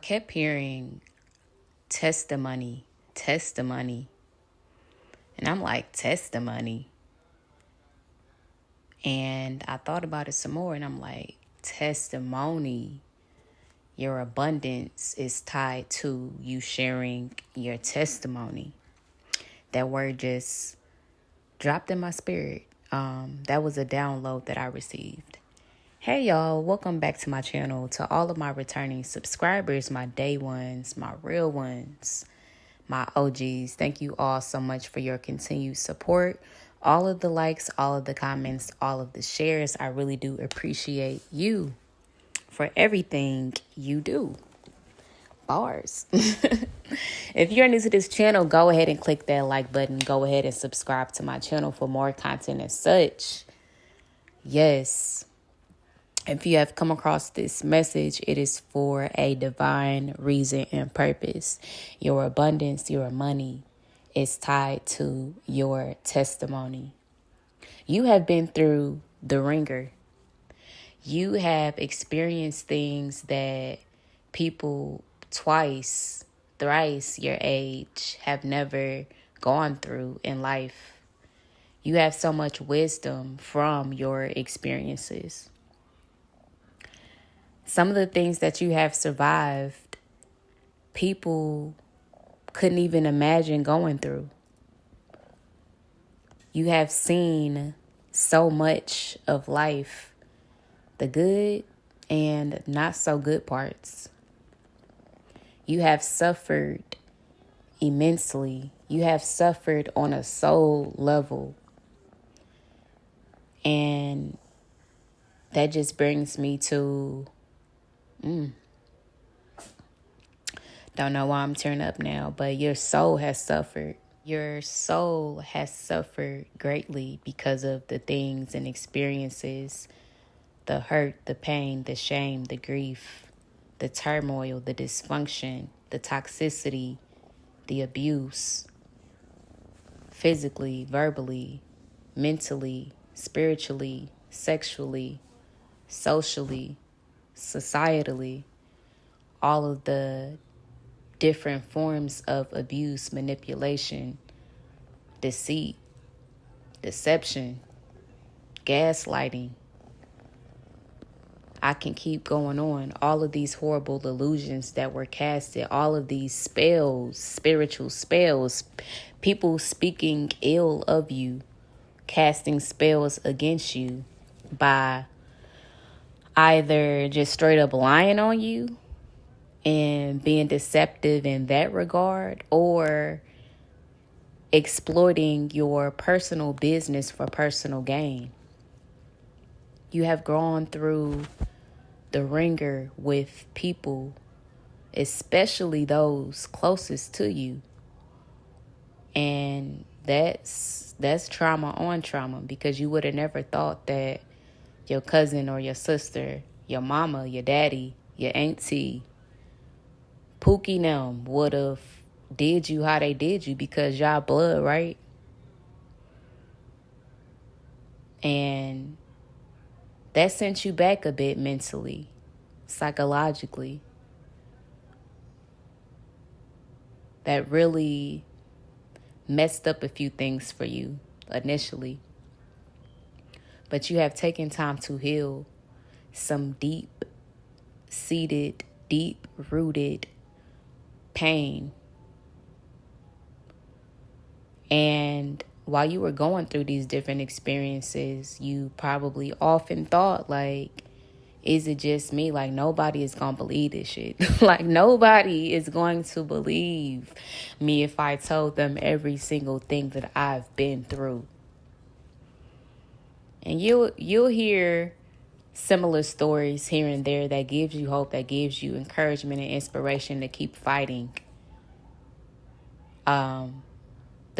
kept hearing testimony, testimony. And I'm like, testimony. And I thought about it some more and I'm like, testimony. Your abundance is tied to you sharing your testimony. That word just dropped in my spirit. That was a download that I received. Hey y'all, welcome back to my channel. To all of my returning subscribers, my day ones, my real ones, my OGs, thank you all so much for your continued support. All of the likes, all of the comments, all of the shares. I really do appreciate you for everything you do. Bars. If you're new to this channel, go ahead and click that like button. Go ahead and subscribe to my channel for more content as such. Yes. If you have come across this message, it is for a divine reason and purpose. Your abundance, your money is tied to your testimony. You have been through the ringer. You have experienced things that people twice, thrice your age have never gone through in life. You have so much wisdom from your experiences. Some of the things that you have survived, people couldn't even imagine going through. You have seen so much of life, the good and not so good parts. You have suffered immensely. You have suffered on a soul level. And that just brings me to, don't know why I'm tearing up now, but your soul has suffered. Your soul has suffered greatly because of the things and experiences, the hurt, the pain, the shame, the grief, the turmoil, the dysfunction, the toxicity, the abuse, physically, verbally, mentally, spiritually, sexually, socially, societally, all of the different forms of abuse, manipulation, deceit, deception, gaslighting. I can keep going on. All of these horrible illusions that were casted, all of these spells, spiritual spells, people speaking ill of you, casting spells against you by either just straight up lying on you and being deceptive in that regard, or exploiting your personal business for personal gain. You have gone through the ringer with people, especially those closest to you. And that's trauma on trauma, because you would have never thought that your cousin or your sister, your mama, your daddy, your auntie, Pookie them would have did you how they did you, because y'all blood, right? And that sent you back a bit mentally, psychologically. That really messed up a few things for you initially. But you have taken time to heal some deep-seated, deep-rooted pain. And while you were going through these different experiences, you probably often thought, like, is it just me? Like, nobody is going to believe this shit. Like, nobody is going to believe me if I told them every single thing that I've been through. And you'll hear similar stories here and there that gives you hope, that gives you encouragement and inspiration to keep fighting. The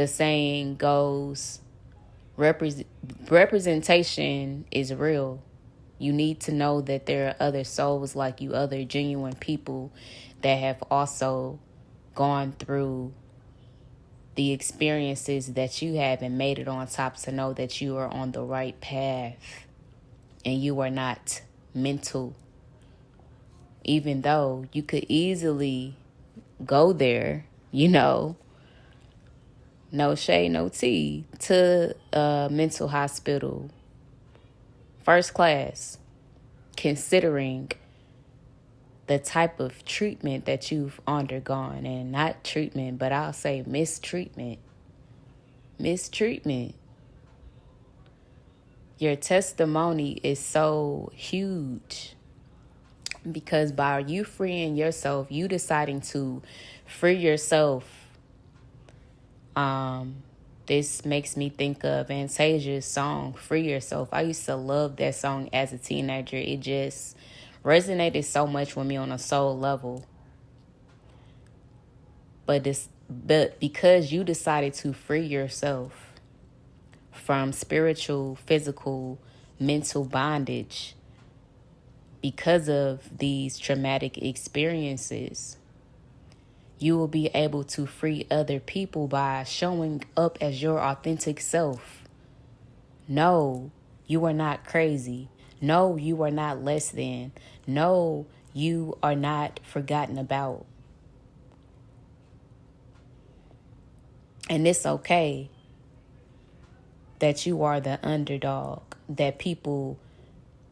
saying goes, representation is real. You need to know that there are other souls like you, other genuine people that have also gone through the experiences that you have and made it on top, to know that you are on the right path and you are not mental. even though you could easily go there, no shade, no tea, to a mental hospital, first class, considering the type of treatment that you've undergone. And not treatment, but I'll say mistreatment. Mistreatment. Your testimony is so huge because by you freeing yourself, you deciding to free yourself, this makes me think of Antasia's song, Free Yourself. I used to love that song as a teenager. It just resonated so much with me on a soul level. But because you decided to free yourself from spiritual, physical, mental bondage because of these traumatic experiences, you will be able to free other people by showing up as your authentic self. No, you are not crazy. No, you are not less than. No, you are not forgotten about. And it's okay that you are the underdog, that people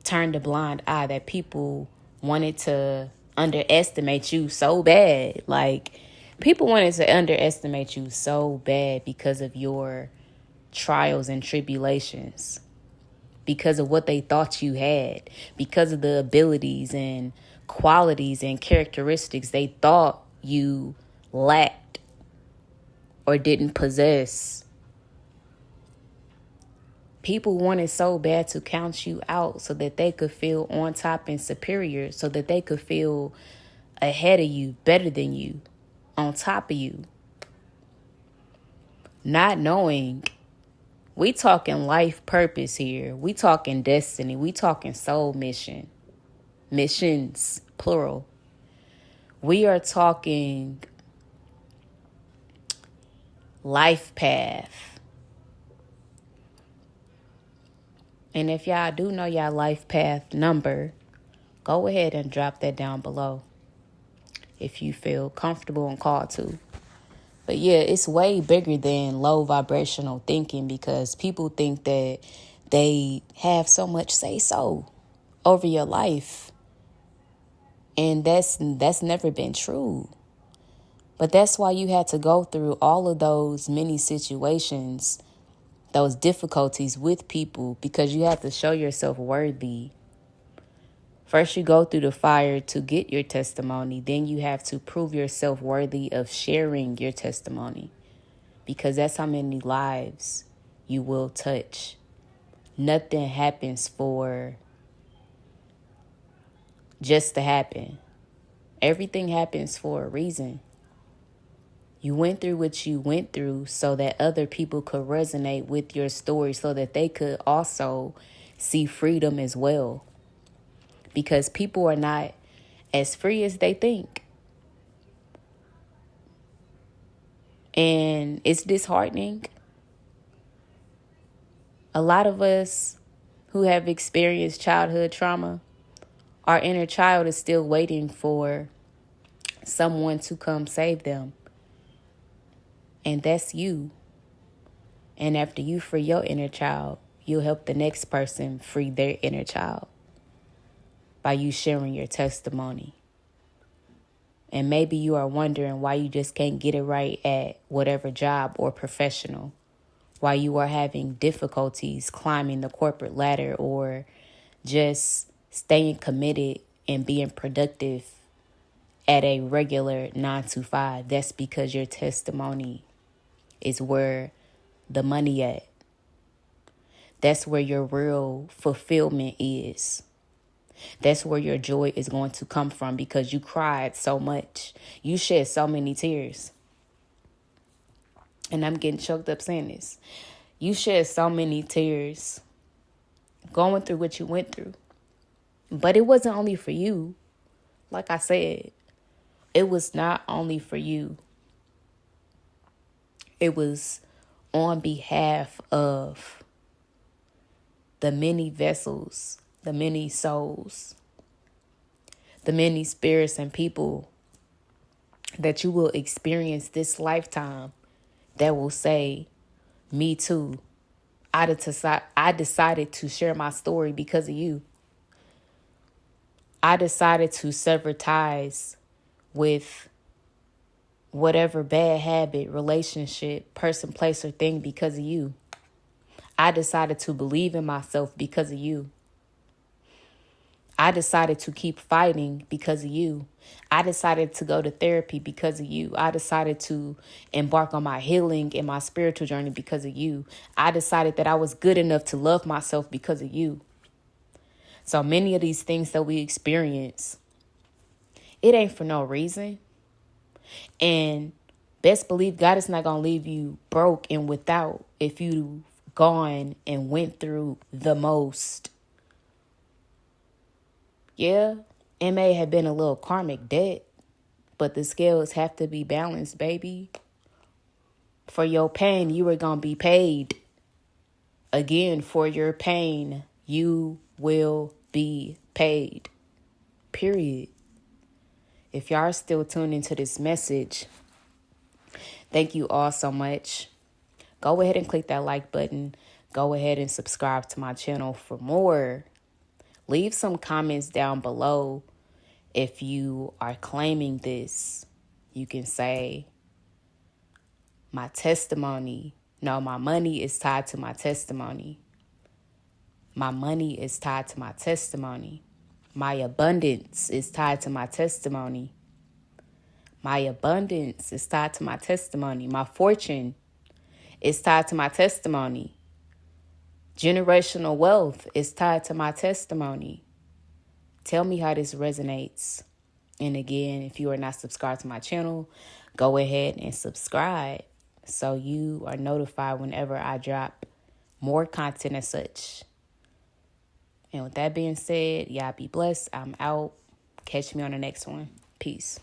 turned a blind eye, that people wanted to underestimate you so bad. Like, people wanted to underestimate you so bad because of your trials and tribulations, because of what they thought you had, because of the abilities and qualities and characteristics they thought you lacked or didn't possess. People wanted so bad to count you out so that they could feel on top and superior, so that they could feel ahead of you, better than you, on top of you. Not knowing, we talking life purpose here. We talking destiny. We talking soul mission. Missions, plural. We are talking life path. And if y'all do know y'all life path number, go ahead and drop that down below if you feel comfortable and called to. But yeah, it's way bigger than low vibrational thinking, because people think that they have so much say so over your life. And that's never been true. But that's why you had to go through all of those many situations, those difficulties with people, because you have to show yourself worthy. First, you go through the fire to get your testimony. Then you have to prove yourself worthy of sharing your testimony, because that's how many lives you will touch. Nothing happens for just to happen. Everything happens for a reason. You went through what you went through so that other people could resonate with your story, so that they could also see freedom as well. Because people are not as free as they think. And it's disheartening. A lot of us who have experienced childhood trauma, our inner child is still waiting for someone to come save them. And that's you. And after you free your inner child, you'll help the next person free their inner child by you sharing your testimony. And maybe you are wondering why you just can't get it right at whatever job or professional, why you are having difficulties climbing the corporate ladder, or just staying committed and being productive at a regular 9 to 5. That's because your testimony is where the money at. That's where your real fulfillment is. That's where your joy is going to come from, because you cried so much. You shed so many tears. And I'm getting choked up saying this. You shed so many tears going through what you went through. But it wasn't only for you. Like I said, it was not only for you. It was on behalf of the many vessels, the many souls, the many spirits and people that you will experience this lifetime that will say, me too. I decided to share my story because of you. I decided to sever ties with whatever bad habit, relationship, person, place, or thing because of you. I decided to believe in myself because of you. I decided to keep fighting because of you. I decided to go to therapy because of you. I decided to embark on my healing and my spiritual journey because of you. I decided that I was good enough to love myself because of you. So many of these things that we experience, it ain't for no reason. And best believe God is not going to leave you broke and without if you've gone and went through the most. Yeah, it may have been a little karmic debt, but the scales have to be balanced, baby. For your pain, you are going to be paid. Again, for your pain, you will be paid. Period. If y'all are still tuned into this message, thank you all so much. Go ahead and click that like button. Go ahead and subscribe to my channel for more. Leave some comments down below. If you are claiming this, you can say, my testimony. No, my money is tied to my testimony. My money is tied to my testimony. My abundance is tied to my testimony. My abundance is tied to my testimony. My fortune is tied to my testimony. Generational wealth is tied to my testimony. Tell me how this resonates. And again, if you are not subscribed to my channel, go ahead and subscribe so you are notified whenever I drop more content as such. And with that being said, y'all be blessed. I'm out. Catch me on the next one. Peace.